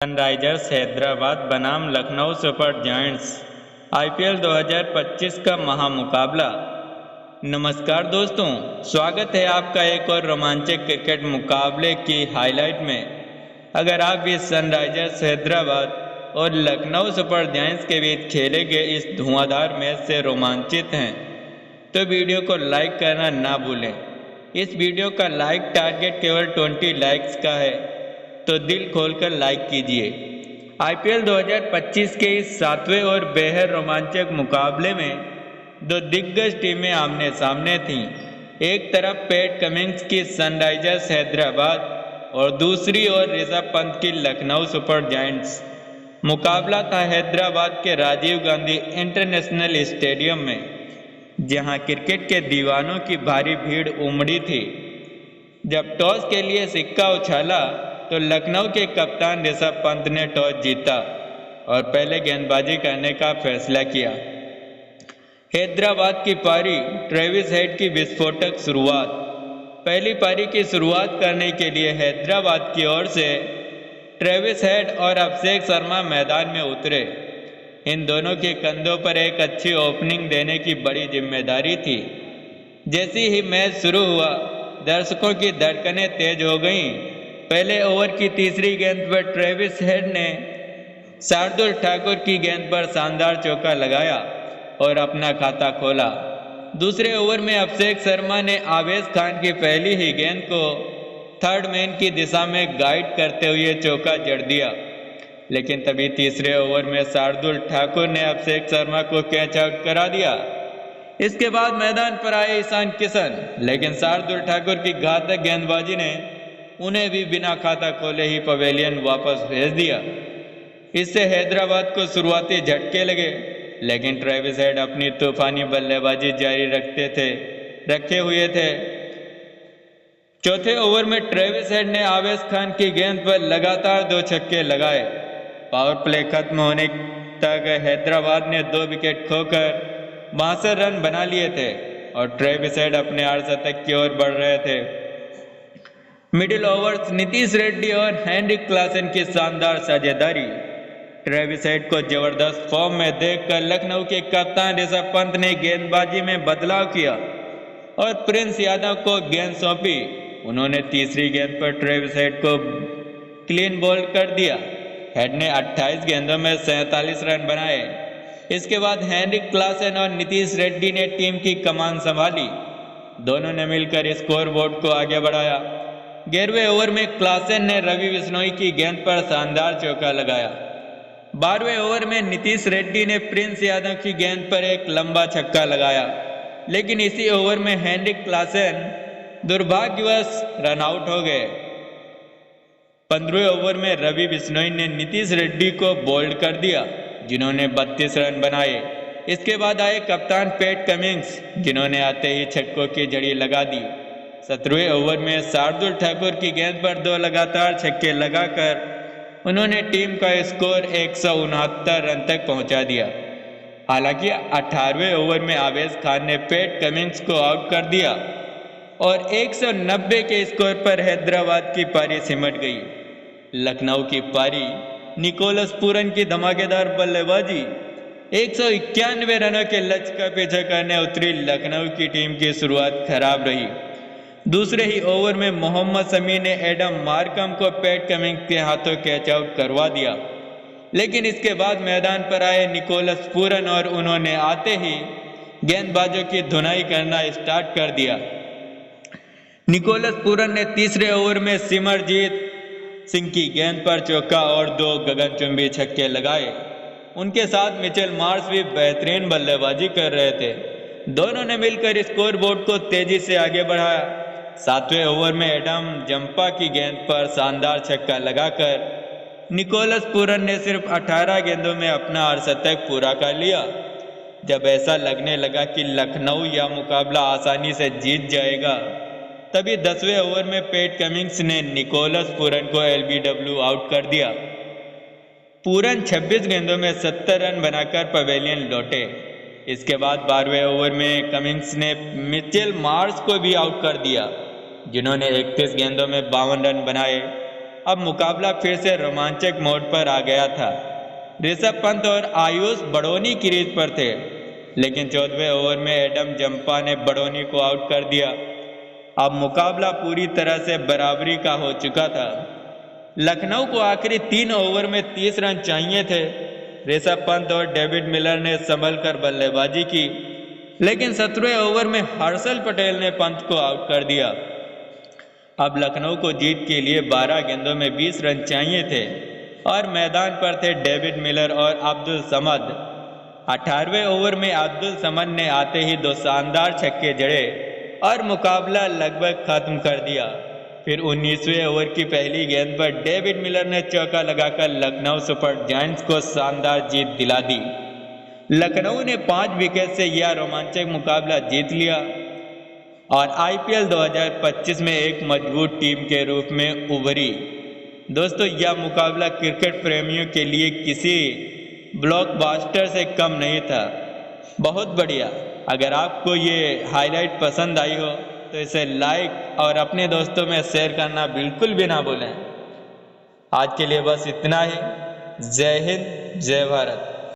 Sunrisers Hyderabad बनाम Lucknow super giants IPL 2025 का महामुकाबला। नमस्कार दोस्तों, स्वागत है आपका एक और रोमांचक क्रिकेट मुकाबले की हाईलाइट में। अगर आप भी सनराइजर्स हैदराबाद और लखनऊ सुपर जायंट्स के बीच खेले गए इस धुआंधार मैच से रोमांचित हैं तो वीडियो को लाइक करना ना भूलें। इस वीडियो का लाइक टारगेट केवल 20 लाइक्स का है, तो दिल खोलकर लाइक कीजिए। आईपीएल 2025 के इस 7वें और बेहद रोमांचक मुकाबले में दो दिग्गज टीमें आमने सामने थीं। एक तरफ पैट कमिंस की सनराइजर्स हैदराबाद और दूसरी ओर ऋषभ पंत की लखनऊ सुपर जायंट्स। मुकाबला था हैदराबाद के राजीव गांधी इंटरनेशनल स्टेडियम में, जहां क्रिकेट के दीवानों की भारी भीड़ उमड़ी थी। जब टॉस के लिए सिक्का उछाला तो लखनऊ के कप्तान ऋषभ पंत ने टॉस जीता और पहले गेंदबाजी करने का फैसला किया। हैदराबाद की पारी ट्रेविस हेड की विस्फोटक शुरुआत। पहली पारी की शुरुआत करने के लिए हैदराबाद की ओर से ट्रेविस हेड और अभिषेक शर्मा मैदान में उतरे। इन दोनों के कंधों पर एक अच्छी ओपनिंग देने की बड़ी जिम्मेदारी थी। जैसे ही मैच शुरू हुआ, दर्शकों की धड़कनें तेज हो गईं। पहले ओवर की तीसरी गेंद पर ट्रेविस हेड ने शार्दुल ठाकुर की गेंद पर शानदार चौका लगाया और अपना खाता खोला। दूसरे ओवर में अभिषेक शर्मा ने आवेश खान की पहली ही गेंद को थर्ड मैन की दिशा में गाइड करते हुए चौका जड़ दिया, लेकिन तभी तीसरे ओवर में शार्दुल ठाकुर ने अभिषेक शर्मा को कैच आउट करा दिया। इसके बाद मैदान पर आए ईशान किशन, लेकिन शार्दुल ठाकुर की घातक गेंदबाजी ने उन्हें भी बिना खाता खोले ही पवेलियन वापस भेज दिया। इससे हैदराबाद को शुरुआती झटके लगे, लेकिन ट्रेविस हेड अपनी तूफानी बल्लेबाजी जारी रखे हुए थे। चौथे ओवर में ट्रेविस हेड ने आवेश खान की गेंद पर लगातार 2 छक्के लगाए। पावर प्ले खत्म होने तक हैदराबाद ने 2 विकेट खोकर 62 रन बना लिए थे और ट्रेविस हेड अपने अर्धशतक की ओर बढ़ रहे थे। मिडिल ओवर्स नीतीश रेड्डी और हेनरिक क्लासन की शानदार साझेदारी। ट्रेविस हेड को जबरदस्त फॉर्म में देखकर लखनऊ के कप्तान ऋषभ पंत ने गेंदबाजी में बदलाव किया और प्रिंस यादव को गेंद सौंपी। उन्होंने तीसरी गेंद पर ट्रेविस हेड को क्लीन बोल्ड कर दिया। हेड ने 28 गेंदों में 47 रन बनाए। इसके बाद हेनरिक क्लासन और नीतीश रेड्डी ने टीम की कमान संभाली। दोनों ने मिलकर स्कोर बोर्ड को आगे बढ़ाया। 11वें ओवर में क्लासन ने रवि बिश्नोई की गेंद पर शानदार चौका लगाया। 12वें ओवर में नीतीश रेड्डी ने प्रिंस यादव की गेंद पर एक लंबा छक्का लगाया, लेकिन इसी ओवर में हेनरिक क्लासन दुर्भाग्यवश रन आउट हो गए। 15वें ओवर में रवि बिश्नोई ने नीतीश रेड्डी को बोल्ड कर दिया, जिन्होंने 32 रन बनाए। इसके बाद आए कप्तान पैट कमिंस, जिन्होंने आते ही छक्कों की झड़ी लगा दी। 17वें ओवर में शार्दुल ठाकुर की गेंद पर 2 लगातार छक्के लगाकर उन्होंने टीम का स्कोर 169 रन तक पहुंचा दिया। हालांकि 18वें ओवर में आवेश खान ने पैट कमिंस को आउट कर दिया और 190 के स्कोर पर हैदराबाद की पारी सिमट गई। लखनऊ की पारी निकोलस पूरन की धमाकेदार बल्लेबाजी। 191 रनों के लक्ष्य का पीछा करने उतरी लखनऊ की टीम की शुरुआत खराब रही। दूसरे ही ओवर में मोहम्मद शमी ने एडम मार्कम को पैट कमिंस के हाथों कैच आउट करवा दिया, लेकिन इसके बाद मैदान पर आए निकोलस पूरन और उन्होंने आते ही गेंदबाजों की धुनाई करना स्टार्ट कर दिया। निकोलस पूरन ने तीसरे ओवर में सिमरजीत सिंह की गेंद पर चौका और 2 गगनचुंबी छक्के लगाए। उनके साथ मिचेल मार्श भी बेहतरीन बल्लेबाजी कर रहे थे। दोनों ने मिलकर स्कोर बोर्ड को तेजी से आगे बढ़ाया। 7वें ओवर में एडम जंपा की गेंद पर शानदार छक्का लगाकर निकोलस पूरन ने सिर्फ 18 गेंदों में अपना अर्धशतक पूरा कर लिया। जब ऐसा लगने लगा कि लखनऊ यह मुकाबला आसानी से जीत जाएगा, तभी 10वें ओवर में पैट कमिंस ने निकोलस पूरन को एलबीडब्ल्यू आउट कर दिया। पूरन 26 गेंदों में 70 रन बनाकर पवेलियन लौटे। इसके बाद 12वें ओवर में कमिंस ने मिचेल मार्श को भी आउट कर दिया, जिन्होंने 31 गेंदों में 52 रन बनाए। अब मुकाबला फिर से रोमांचक मोड पर आ गया था। ऋषभ पंत और आयुष बड़ोनी क्रीज पर थे, लेकिन 14वें ओवर में एडम जंपा ने बड़ोनी को आउट कर दिया। अब मुकाबला पूरी तरह से बराबरी का हो चुका था। लखनऊ को आखिरी 3 ओवर में 30 रन चाहिए थे। ऋषभ पंत और डेविड मिलर ने संभल कर बल्लेबाजी की, लेकिन 17वें ओवर में हर्षल पटेल ने पंत को आउट कर दिया। अब लखनऊ को जीत के लिए 12 गेंदों में 20 रन चाहिए थे और मैदान पर थे डेविड मिलर और अब्दुल समद। 18वें ओवर में अब्दुल समद ने आते ही 2 शानदार छक्के जड़े और मुकाबला लगभग खत्म कर दिया। फिर 19वें ओवर की पहली गेंद पर डेविड मिलर ने चौका लगाकर लखनऊ सुपर जायंट्स को शानदार जीत दिला दी। लखनऊ ने 5 विकेट से यह रोमांचक मुकाबला जीत लिया और आईपीएल 2025 में एक मजबूत टीम के रूप में उभरी। दोस्तों, यह मुकाबला क्रिकेट प्रेमियों के लिए किसी ब्लॉकबस्टर से कम नहीं था। बहुत बढ़िया। अगर आपको ये हाईलाइट पसंद आई हो तो इसे लाइक और अपने दोस्तों में शेयर करना बिल्कुल भी ना भूलें। आज के लिए बस इतना ही। जय हिंद, जय भारत।